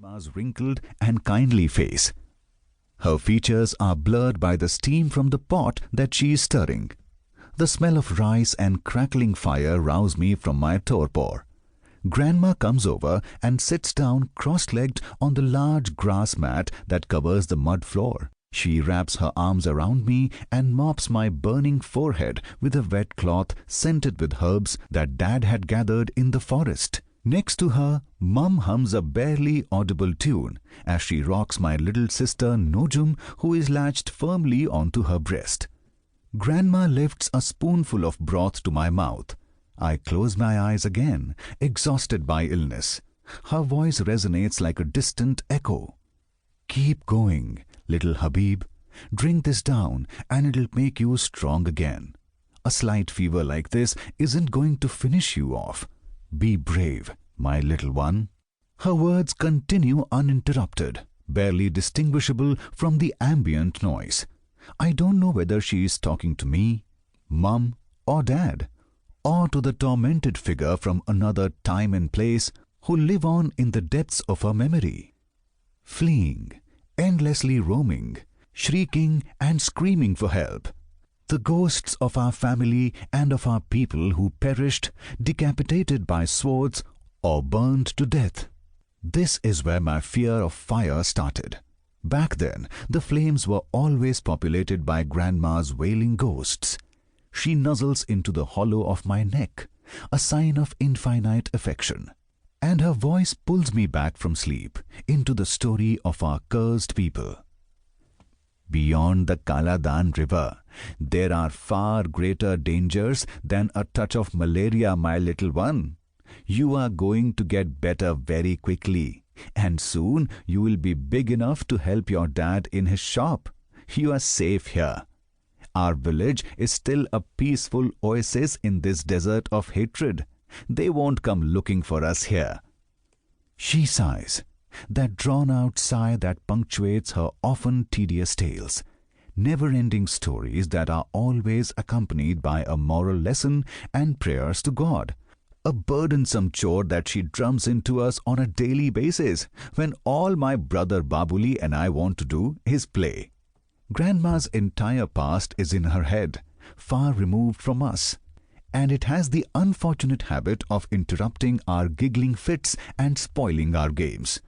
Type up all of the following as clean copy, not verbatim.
Grandma's wrinkled and kindly face. Her features are blurred by the steam from the pot that she is stirring. The smell of rice and crackling fire rouse me from my torpor. Grandma comes over and sits down cross-legged on the large grass mat that covers the mud floor. She wraps her arms around me and mops my burning forehead with a wet cloth scented with herbs that Dad had gathered in the forest. Next to her, Mum hums a barely audible tune as she rocks my little sister Nojum, who is latched firmly onto her breast. Grandma lifts a spoonful of broth to my mouth. I close my eyes again, exhausted by illness. Her voice resonates like a distant echo. "Keep going, little Habib. Drink this down and it'll make you strong again. A slight fever like this isn't going to finish you off. Be brave, my little one." Her words continue uninterrupted, barely distinguishable from the ambient noise. I don't know whether she is talking to me, Mum, or Dad, or to the tormented figure from another time and place who live on in the depths of her memory. Fleeing, endlessly roaming, shrieking and screaming for help. The ghosts of our family and of our people who perished, decapitated by swords or burned to death. This is where my fear of fire started. Back then, the flames were always populated by Grandma's wailing ghosts. She nuzzles into the hollow of my neck, a sign of infinite affection. And her voice pulls me back from sleep into the story of our cursed people. Beyond the Kaladan River, there are far greater dangers than a touch of malaria, my little one. You are going to get better very quickly, and soon you will be big enough to help your dad in his shop. You are safe here. Our village is still a peaceful oasis in this desert of hatred. They won't come looking for us here. She sighs, that drawn-out sigh that punctuates her often tedious tales, never-ending stories that are always accompanied by a moral lesson and prayers to God, a burdensome chore that she drums into us on a daily basis when all my brother Babuli and I want to do is play. Grandma's entire past is in her head, far removed from us, and it has the unfortunate habit of interrupting our giggling fits and spoiling our games.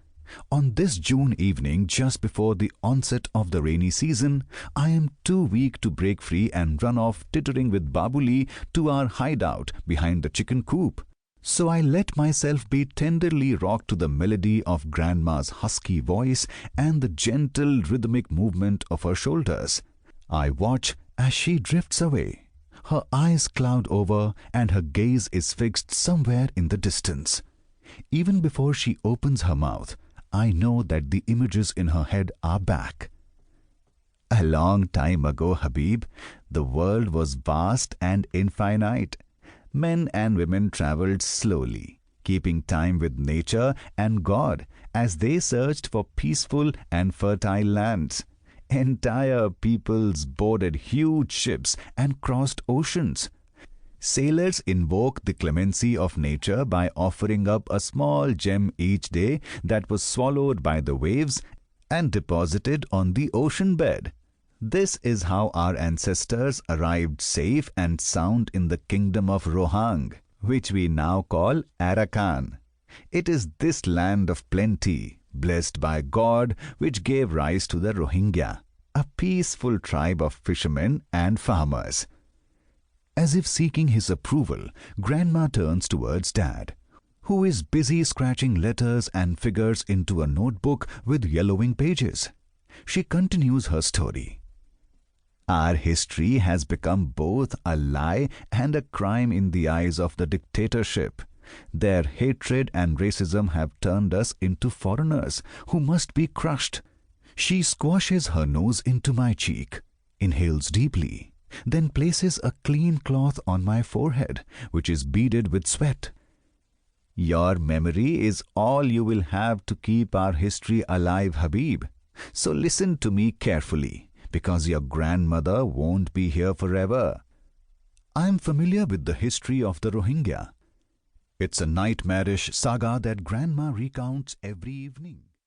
On this June evening, just before the onset of the rainy season, I am too weak to break free and run off tittering with Babuli to our hideout behind the chicken coop. So I let myself be tenderly rocked to the melody of Grandma's husky voice and the gentle rhythmic movement of her shoulders. I watch as she drifts away. Her eyes cloud over and her gaze is fixed somewhere in the distance. Even before she opens her mouth, I know that the images in her head are back. A long time ago, Habib, the world was vast and infinite. Men and women traveled slowly, keeping time with nature and God as they searched for peaceful and fertile lands. Entire peoples boarded huge ships and crossed oceans. Sailors invoke the clemency of nature by offering up a small gem each day that was swallowed by the waves and deposited on the ocean bed. This is how our ancestors arrived safe and sound in the kingdom of Rohang, which we now call Arakan. It is this land of plenty, blessed by God, which gave rise to the Rohingya, a peaceful tribe of fishermen and farmers. As if seeking his approval, Grandma turns towards Dad, who is busy scratching letters and figures into a notebook with yellowing pages. She continues her story. Our history has become both a lie and a crime in the eyes of the dictatorship. Their hatred and racism have turned us into foreigners who must be crushed. She squashes her nose into my cheek, inhales deeply, then places a clean cloth on my forehead, which is beaded with sweat. Your memory is all you will have to keep our history alive, Habib. So listen to me carefully, because your grandmother won't be here forever. I am familiar with the history of the Rohingya. It's a nightmarish saga that Grandma recounts every evening.